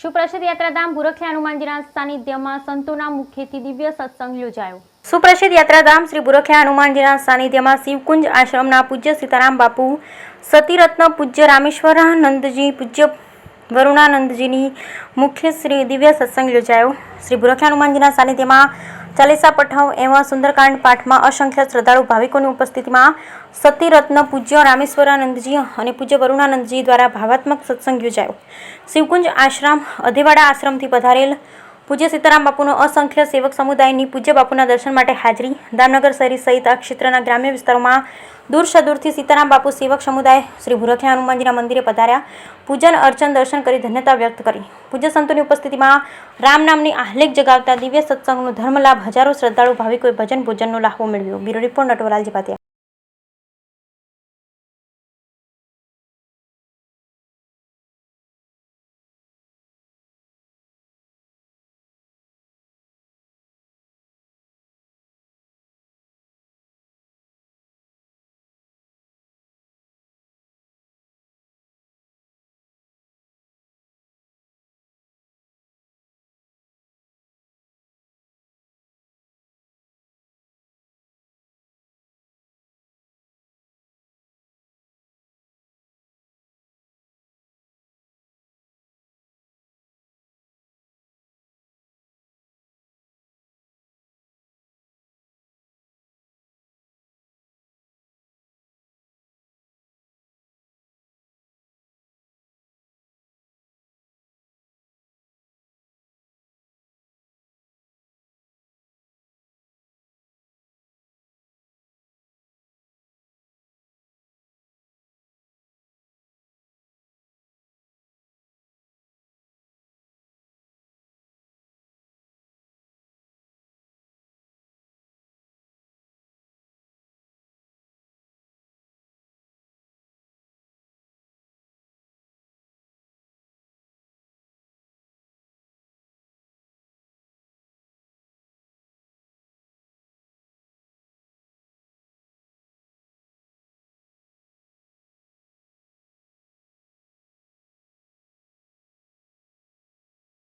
સુપ્રસિદ્ધ યાત્રાધામ ભુરખિયા હનુમાનજીના સાનિધ્યમાં સંતોના મુખેથી દિવ્ય સત્સંગ યોજાયો। સુપ્રસિદ્ધ યાત્રાધામ શ્રી ભુરખિયા હનુમાનજીના સાનિધ્યમાં શિવકુંજ આશ્રમના પૂજ્ય સીતારામ બાપુ, સતીરત્ન પૂજ્ય રામેશ્વરાનંદજી, પૂજ્ય વરુણાનંદજીની મુખ્ય શ્રી દિવ્ય સત્સંગ યોજાયો। શ્રી ભુરખિયા હનુમાનજીના સાનિધ્યમાં ચાલીસા પઠાવ એવં સુંદરકાંડ પાઠમાં અસંખ્ય શ્રદ્ધાળુ ભાવિકોની ઉપસ્થિતિમાં સતીરત્ન પૂજ્ય રામેશ્વરાનંદજી અને પૂજ્ય વરુણાનંદજી દ્વારા ભાવાત્મક સત્સંગ યોજાયો। શિવકુંજ આશ્રમ અધેવાડા આશ્રમથી પધારેલ પૂજ્ય સીતારામ બાપુનો અસંખ્ય સેવક સમુદાયની પૂજ્ય બાપુના દર્શન માટે હાજરી। દામનગર શહેરી સહિત આ ક્ષેત્રના ગ્રામ્ય વિસ્તારોમાં દૂર સદૂરથી સીતારામ બાપુ સેવક સમુદાય શ્રી ભુરખિયા હનુમાનજીના મંદિરે પધાર્યા, પૂજન અર્ચન દર્શન કરી ધન્યતા વ્યક્ત કરી। પૂજ્ય સંતોની ઉપસ્થિતિમાં રામ નામની આહ્લેખ જગાવતા દિવ્ય સત્સંગનો ધર્મલાભ હજારો શ્રદ્ધાળુ ભાવિકોએ ભજન ભોજનનો લાહવો મેળવ્યો। Bureau report Natwarlal જીપાતિયા।